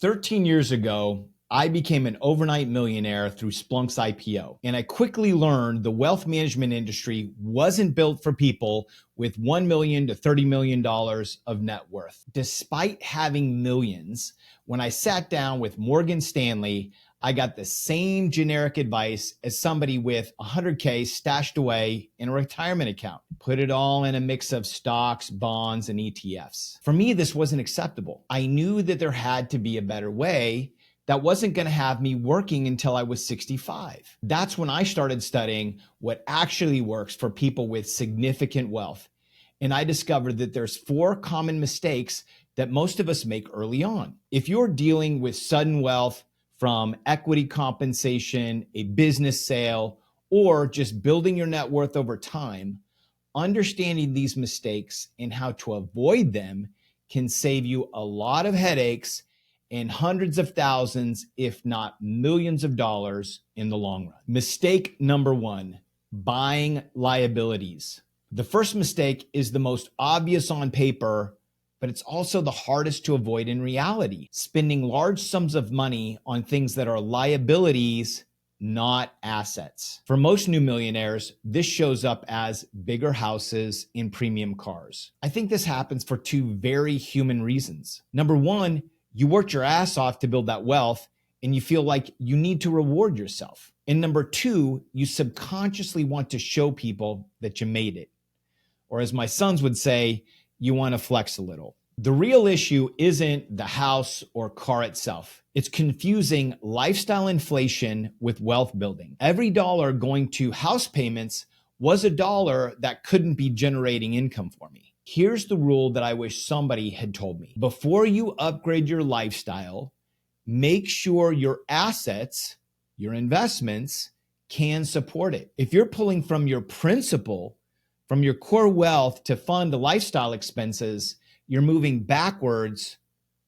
13 years ago, I became an overnight millionaire through Splunk's IPO. And I quickly learned the wealth management industry wasn't built for people with $1 million to $30 million of net worth. Despite having millions, when I sat down with Morgan Stanley, I got the same generic advice as somebody with 100K stashed away in a retirement account. Put it all in a mix of stocks, bonds, and ETFs. For me, this wasn't acceptable. I knew that there had to be a better way that wasn't going to have me working until I was 65. That's when I started studying what actually works for people with significant wealth. And I discovered that there's 4 common mistakes that most of us make early on. If you're dealing with sudden wealth from equity compensation, a business sale, or just building your net worth over time, understanding these mistakes and how to avoid them can save you a lot of headaches and hundreds of thousands, if not millions of dollars in the long run. Mistake number 1, buying liabilities. The first mistake is the most obvious on paper, but it's also the hardest to avoid in reality. Spending large sums of money on things that are liabilities, not assets. For most new millionaires, this shows up as bigger houses and premium cars. I think this happens for 2 very human reasons. Number 1, you worked your ass off to build that wealth and you feel like you need to reward yourself. And number 2, you subconsciously want to show people that you made it. Or as my sons would say, you want to flex a little. The real issue isn't the house or car itself. It's confusing lifestyle inflation with wealth building. Every dollar going to house payments was a dollar that couldn't be generating income for me. Here's the rule that I wish somebody had told me. Before you upgrade your lifestyle, make sure your assets, your investments, can support it. If you're pulling from your principal, from your core wealth to fund the lifestyle expenses, you're moving backwards,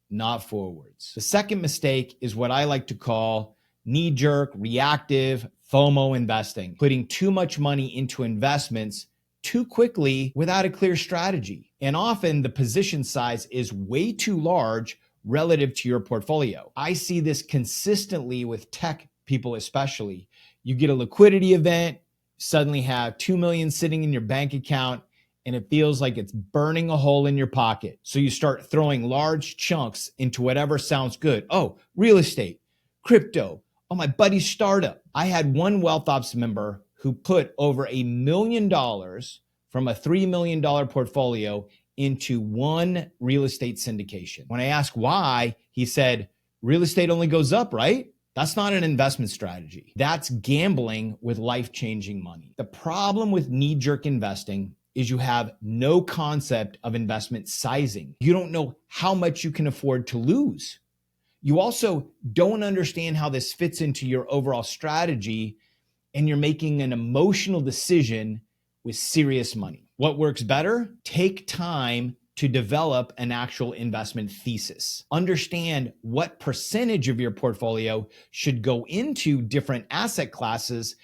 not forwards. The second mistake is what I like to call knee-jerk, reactive, FOMO investing, putting too much money into investments too quickly without a clear strategy. And often the position size is way too large relative to your portfolio. I see this consistently with tech people especially. You get a liquidity event, suddenly have 2 million sitting in your bank account, and it feels like it's burning a hole in your pocket. So you start throwing large chunks into whatever sounds good. Oh, real estate, crypto, oh, my buddy's startup. I had one Wealth Ops member who put over $1 million from a $3 million portfolio into one real estate syndication. When I asked why, he said, real estate only goes up, right? That's not an investment strategy. That's gambling with life-changing money. The problem with knee-jerk investing is you have no concept of investment sizing. You don't know how much you can afford to lose. You also don't understand how this fits into your overall strategy, and you're making an emotional decision with serious money. What works better? Take time to develop an actual investment thesis. Understand what percentage of your portfolio should go into different asset classes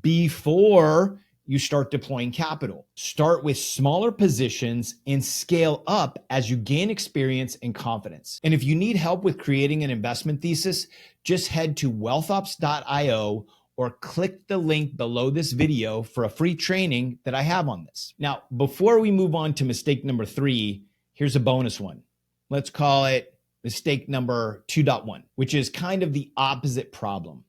before you start deploying capital. Start with smaller positions and scale up as you gain experience and confidence. And if you need help with creating an investment thesis, just head to wealthops.io or click the link below this video for a free training that I have on this. Now, before we move on to mistake number 3, here's a bonus one. Let's call it mistake number 2.1, which is kind of the opposite problem.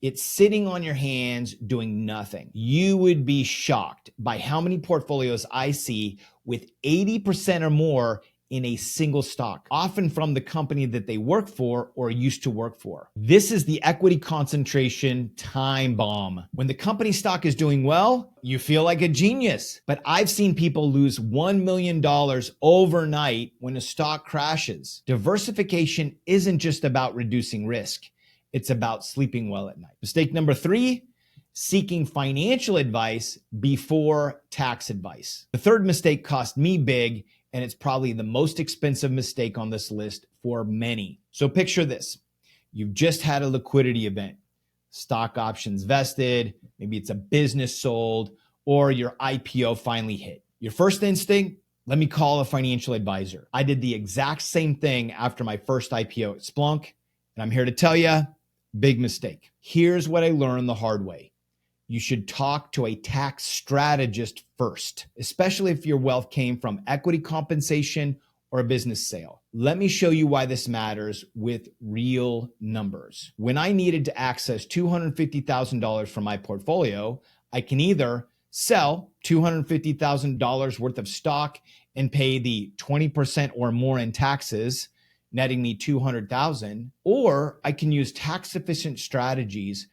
It's sitting on your hands doing nothing. You would be shocked by how many portfolios I see with 80% or more in a single stock, often from the company that they work for or used to work for. This is the equity concentration time bomb. When the company stock is doing well, you feel like a genius. But I've seen people lose $1 million overnight when a stock crashes. Diversification isn't just about reducing risk. It's about sleeping well at night. Mistake number 3, seeking financial advice before tax advice. The third mistake cost me big, and it's probably the most expensive mistake on this list for many. So picture this. You've just had a liquidity event. Stock options vested, maybe it's a business sold, or your IPO finally hit. Your first instinct, Let me call a financial advisor. I did the exact same thing after my first IPO at Splunk, and I'm here to tell you, big mistake. Here's what I learned the hard way. You should talk to a tax strategist first, especially if your wealth came from equity compensation or a business sale. Let me show you why this matters with real numbers. When I needed to access $250,000 from my portfolio, I can either sell $250,000 worth of stock and pay the 20% or more in taxes, netting me $200,000, or I can use tax efficient strategies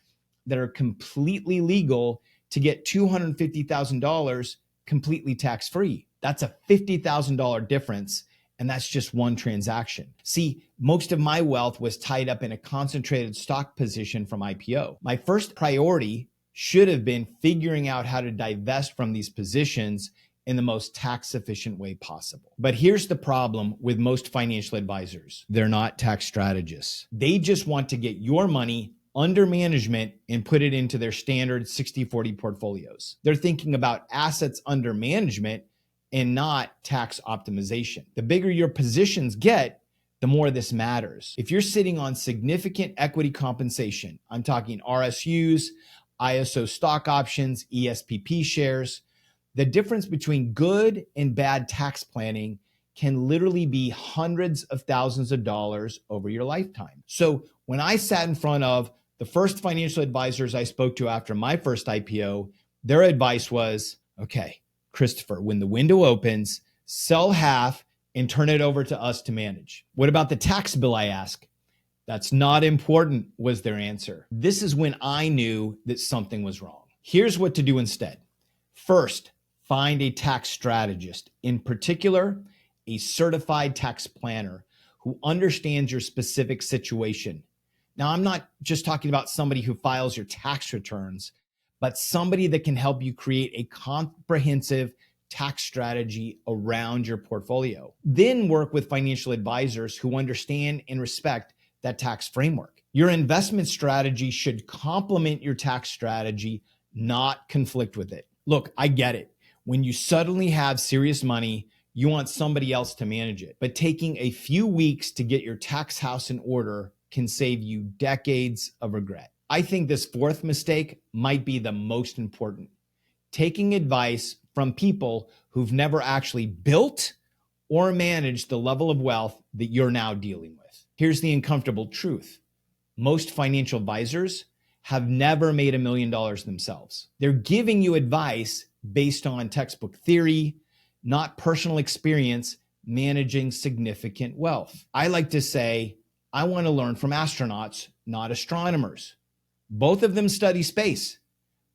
that are completely legal to get $250,000 completely tax-free. That's a $50,000 difference, and that's just one transaction. See, most of my wealth was tied up in a concentrated stock position from IPO. My first priority should have been figuring out how to divest from these positions in the most tax-efficient way possible. But here's the problem with most financial advisors. They're not tax strategists. They just want to get your money under management and put it into their standard 60-40 portfolios. They're thinking about assets under management and not tax optimization. The bigger your positions get, the more this matters. If you're sitting on significant equity compensation, I'm talking RSUs, ISO stock options, ESPP shares, the difference between good and bad tax planning can literally be hundreds of thousands of dollars over your lifetime. So when I sat in front of the first financial advisors I spoke to after my first IPO, their advice was, okay, Christopher, when the window opens, sell half and turn it over to us to manage. What about the tax bill, I asked? That's not important, was their answer. This is when I knew that something was wrong. Here's what to do instead. First, find a tax strategist, in particular, a certified tax planner who understands your specific situation. Now, I'm not just talking about somebody who files your tax returns, but somebody that can help you create a comprehensive tax strategy around your portfolio. Then work with financial advisors who understand and respect that tax framework. Your investment strategy should complement your tax strategy, not conflict with it. Look, I get it. When you suddenly have serious money, you want somebody else to manage it. But taking a few weeks to get your tax house in order can save you decades of regret. I think this fourth mistake might be the most important. Taking advice from people who've never actually built or managed the level of wealth that you're now dealing with. Here's the uncomfortable truth. Most financial advisors have never made $1 million themselves. They're giving you advice based on textbook theory, not personal experience managing significant wealth. I like to say, I want to learn from astronauts, not astronomers. Both of them study space,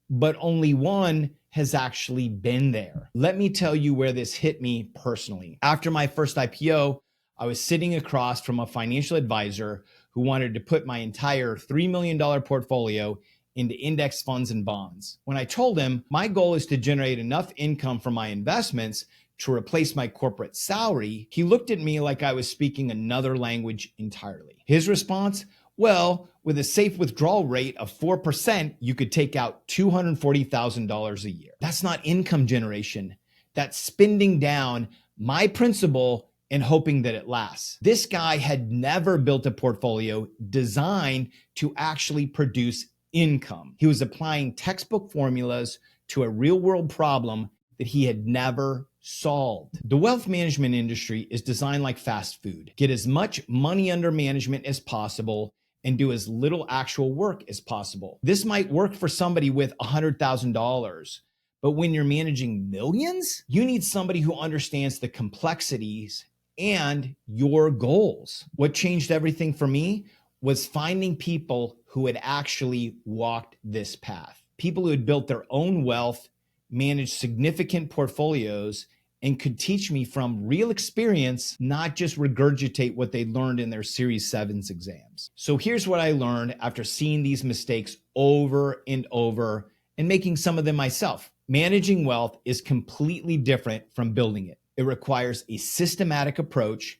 but only one has actually been there. Let me tell you where this hit me personally. After my first IPO, I was sitting across from a financial advisor who wanted to put my entire $3 million portfolio into index funds and bonds. When I told him my goal is to generate enough income from my investments to replace my corporate salary, he looked at me like I was speaking another language entirely. His response, well, with a safe withdrawal rate of 4%, you could take out $240,000 a year. That's not income generation. That's spending down my principal and hoping that it lasts. This guy had never built a portfolio designed to actually produce income. He was applying textbook formulas to a real-world problem that he had never solved. The wealth management industry is designed like fast food. Get as much money under management as possible and do as little actual work as possible. This might work for somebody with $100,000, but when you're managing millions, you need somebody who understands the complexities and your goals. What changed everything for me was finding people who had actually walked this path. People who had built their own wealth, managed significant portfolios, and could teach me from real experience, not just regurgitate what they learned in their Series 7s exams. So here's what I learned after seeing these mistakes over and over and making some of them myself. Managing wealth is completely different from building it. It requires a systematic approach,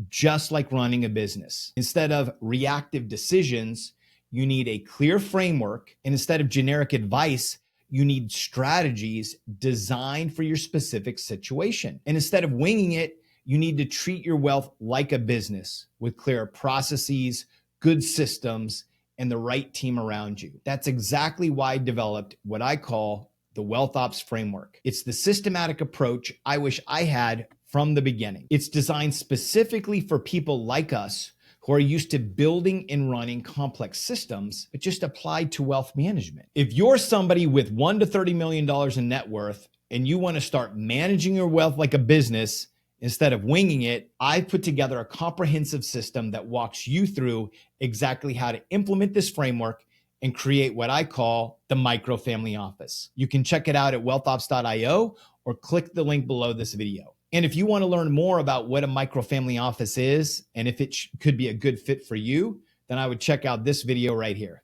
just like running a business. Instead of reactive decisions, you need a clear framework, and instead of generic advice, You need strategies designed for your specific situation. And instead of winging it, you need to treat your wealth like a business with clear processes, good systems, and the right team around you. That's exactly why I developed what I call the Wealth Ops Framework. It's the systematic approach I wish I had from the beginning. It's designed specifically for people like us who are used to building and running complex systems, but just applied to wealth management. If you're somebody with $1 to $30 million in net worth and you want to start managing your wealth like a business instead of winging it, I've put together a comprehensive system that walks you through exactly how to implement this framework and create what I call the micro family office. You can check it out at wealthops.io or click the link below this video. And if you want to learn more about what a microfamily office is and if it could be a good fit for you, then I would check out this video right here.